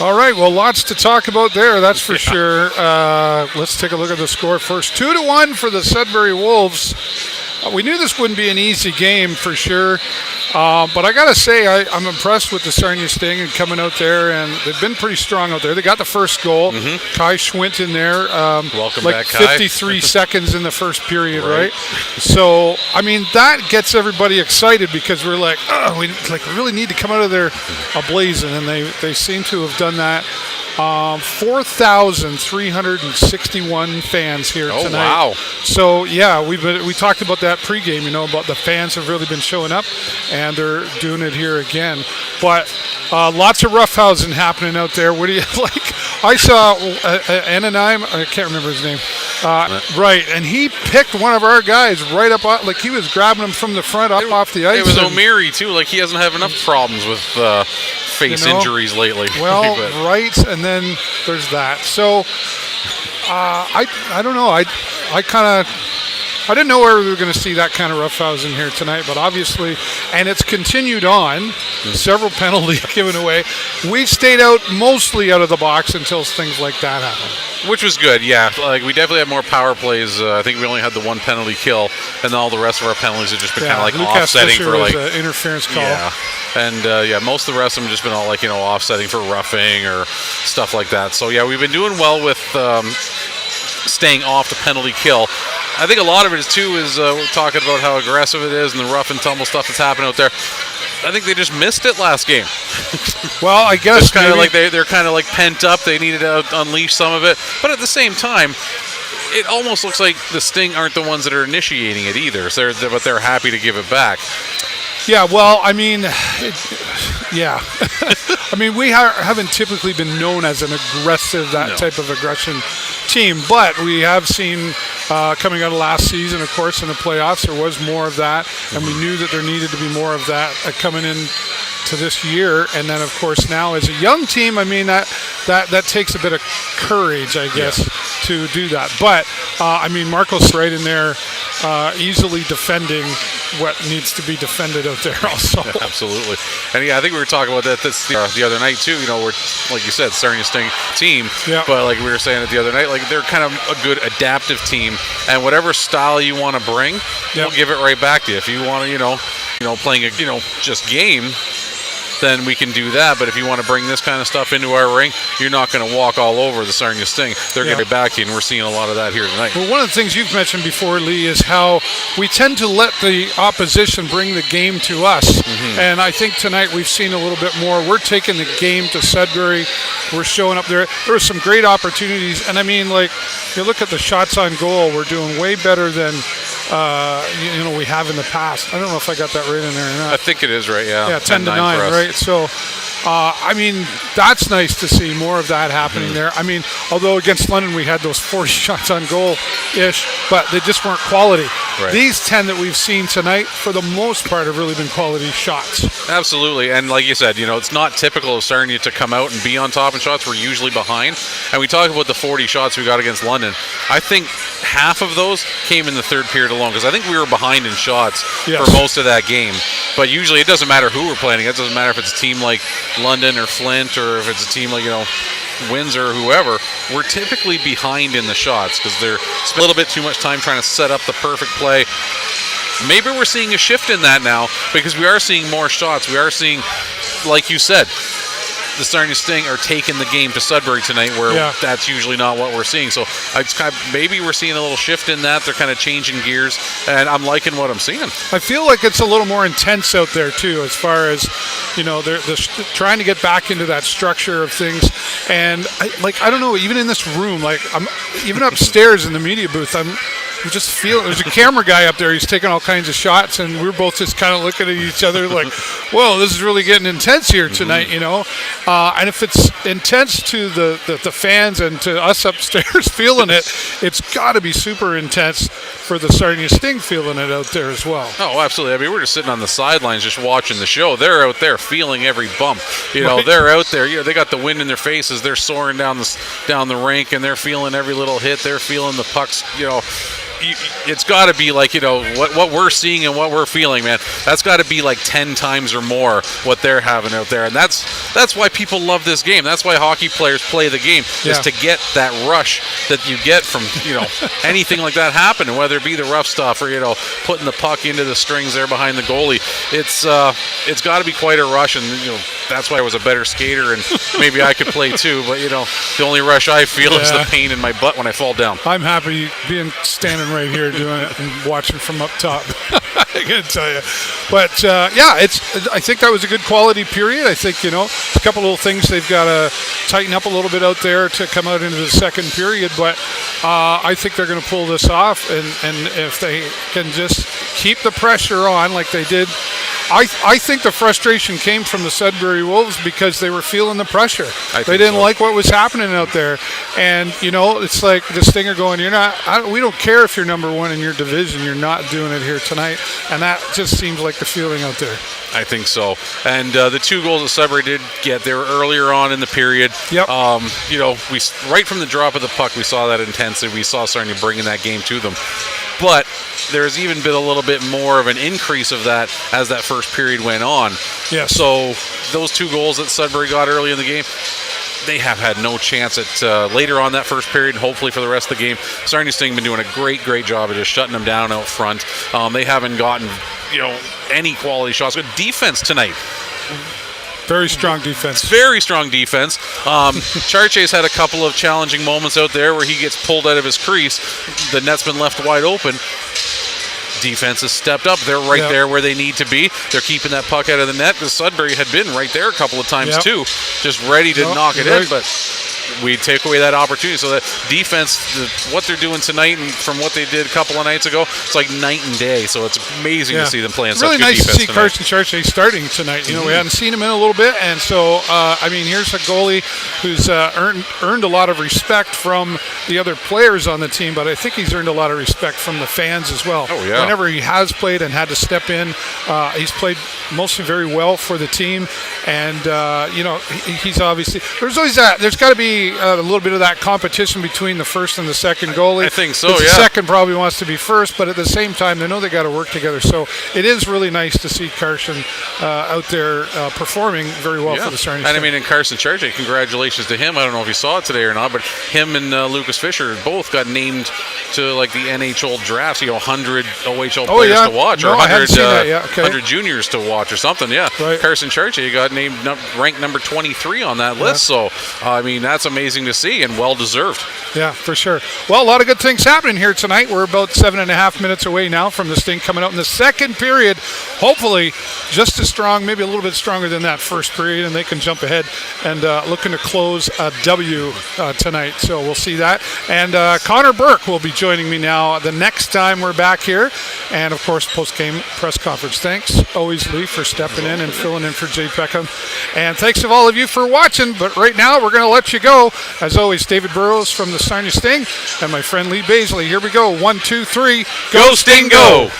All right, well, lots to talk about there, that's for sure. Let's take a look at the score first. 2-1 for the Sudbury Wolves. We knew this wouldn't be an easy game for sure, but I got to say I'm impressed with the Sarnia Sting and coming out there, and they've been pretty strong out there. They got the first goal. Kai Schwint in there. Welcome like back, Kai. 53 seconds in the first period, right? So, I mean, that gets everybody excited because we're like, oh, we really need to come out of there ablazing, and they seem to have done that. 4,361 fans here tonight. Oh, wow. So, yeah, we talked about that pregame, about the fans have really been showing up, and they're doing it here again. But lots of roughhousing happening out there. What do you like? I saw Anonime, I can't remember his name. Right, and he picked one of our guys right up, like he was grabbing him from the front up off the ice. It was O'Meary, too. Like, he doesn't have enough problems with face injuries lately. Well, right, and then there's that. So, I don't know. I didn't know where we were going to see that kind of roughhousing here tonight, but obviously, and it's continued on. Several penalties given away. We stayed mostly out of the box until things like that happened. Which was good, yeah. Like, we definitely had more power plays. I think we only had the one penalty kill, and all the rest of our penalties have just been kind of like Lucas offsetting Fisher for like was an interference call. Yeah, and most of the rest of them have just been all like offsetting for roughing or stuff like that. So yeah, we've been doing well with staying off the penalty kill. I think a lot of it is we're talking about how aggressive it is and the rough and tumble stuff that's happening out there. I think they just missed it last game. Well, I guess kind of like they're kind of like pent up. They needed to unleash some of it, but at the same time, it almost looks like the Sting aren't the ones that are initiating it either. So but they're happy to give it back. Yeah, well, I mean, yeah. I mean, we haven't typically been known as an aggressive, type of aggression team, but we have seen coming out of last season, of course, in the playoffs, there was more of that, and we knew that there needed to be more of that coming in to this year. And then, of course, now as a young team, I mean, that takes a bit of courage, I guess, to do that. But, I mean, Marco's right in there easily defending what needs to be defended out there also. Absolutely. And yeah, I think we were talking about that the other night too. We're, like you said, Sarnia Sting team, but like we were saying it the other night, like they're kind of a good adaptive team, and whatever style you want to bring, we'll give it right back to you. If you want to, playing a, just game, then we can do that. But if you want to bring this kind of stuff into our ring, you're not going to walk all over the Sarnia Sting. They're going to back to you, and we're seeing a lot of that here tonight. Well, one of the things you've mentioned before, Lee, is how we tend to let the opposition bring the game to us. And I think tonight we've seen a little bit more. We're taking the game to Sudbury. We're showing up there. There were some great opportunities. And I mean, like, you look at the shots on goal, we're doing way better than we have in the past. I don't know if I got that right in there or not. I think it is right, yeah. Yeah, 10-9, right? So, I mean, that's nice to see more of that happening there. I mean, although against London we had those 40 shots on goal-ish, but they just weren't quality. Right. These 10 that we've seen tonight, for the most part, have really been quality shots. Absolutely, and like you said, it's not typical of Sarnia to come out and be on top in shots. We're usually behind, and we talk about the 40 shots we got against London. I think half of those came in the third period alone, because I think we were behind in shots for most of that game. But usually it doesn't matter who we're playing against. It doesn't matter if it's a team like London or Flint, or if it's a team like, Windsor or whoever. We're typically behind in the shots because they're spending a little bit too much time trying to set up the perfect play. Maybe we're seeing a shift in that now, because we are seeing more shots. We are seeing, like you said, the Sarnia Sting are taking the game to Sudbury tonight, where that's usually not what we're seeing. So maybe we're seeing a little shift in that. They're kind of changing gears, and I'm liking what I'm seeing. I feel like it's a little more intense out there too, as far as they're trying to get back into that structure of things. And I don't know, even in this room, like I'm even upstairs in the media booth, I'm just feeling there's a camera guy up there. He's taking all kinds of shots, and we're both just kind of looking at each other like, "Whoa, this is really getting intense here tonight," And if it's intense to the fans and to us upstairs feeling it, it's got to be super intense for the Sarnia Sting feeling it out there as well. Oh, absolutely. I mean, we're just sitting on the sidelines just watching the show. They're out there feeling every bump. They're out there. They got the wind in their faces. They're soaring down the rink, and they're feeling every little hit. They're feeling the pucks, it's got to be like, what we're seeing and what we're feeling, man. That's got to be like 10 times or more what they're having out there. And that's why people love this game. That's why hockey players play the game, is to get that rush that you get from, anything like that happening, whether it be the rough stuff or, putting the puck into the strings there behind the goalie. It's got to be quite a rush, and, that's why I was a better skater, and maybe I could play too. But, the only rush I feel is the pain in my butt when I fall down. I'm happy standing right here doing it and watching from up top. I gotta tell you, but I think that was a good quality period. I think a couple little things they've got to tighten up a little bit out there to come out into the second period. But I think they're going to pull this off, and if they can just keep the pressure on like they did. I think the frustration came from the Sudbury Wolves because they were feeling the pressure. They didn't like what was happening out there, and it's like the Stinger going, we don't care if you're number one in your division, you're not doing it here tonight, and that just seems like the feeling out there. I think so. And the 2 goals that Sudbury did get, they were earlier on in the period. Yep. We right from the drop of the puck, we saw that intensity. We saw Sarnia bringing that game to them. But there's even been a little bit more of an increase of that as that first period went on. Yes. So those 2 goals that Sudbury got early in the game, they have had no chance at later on that first period, and hopefully for the rest of the game. Sarnia Sting been doing a great job of just shutting them down out front. They haven't gotten any quality shots. Good defense tonight. Very strong defense. Very strong defense. Charche's had a couple of challenging moments out there where he gets pulled out of his crease. The net's been left wide open. Defense has stepped up. They're right there where they need to be. They're keeping that puck out of the net because Sudbury had been right there a couple of times too, just ready to knock it in, but we take away that opportunity. So that defense, what they're doing tonight and from what they did a couple of nights ago, it's like night and day. So it's amazing to see them playing such good defense tonight. Really nice to see Carson Charche starting tonight. We hadn't seen him in a little bit, and so here's a goalie who's earned a lot of respect from the other players on the team, but I think he's earned a lot of respect from the fans as well. Oh yeah. Whenever he has played and had to step in, he's played mostly very well for the team, and he's obviously there's got to be a little bit of that competition between the first and the second goalie. I think so. The second probably wants to be first, but at the same time they know they got to work together. So it is really nice to see Carson out there performing very well for the Sarnia. And and Carson Charche, congratulations to him. I don't know if you saw it today or not, but him and Lucas Fisher both got named to like the NHL drafts. 100 OHL players to watch, or 100 juniors to watch, or something. Yeah, right. Carson Charche got named ranked number 23 on that list. So that's amazing to see and well deserved. Yeah, for sure. Well, a lot of good things happening here tonight. We're about 7.5 minutes away now from the Sting coming out in the second period. Hopefully, just as strong, maybe a little bit stronger than that first period, and they can jump ahead and looking to close a W tonight. So we'll see that. And Connor Burke will be joining me now the next time we're back here. And of course, post-game press conference. Thanks, always Lee, for stepping in and filling in for Jay Peckham. And thanks to all of you for watching. But right now, we're going to let you go. As always, David Burrows from the Sarnia Sting and my friend Lee Bazeley. Here we go. 1, 2, 3. Go Sting, go!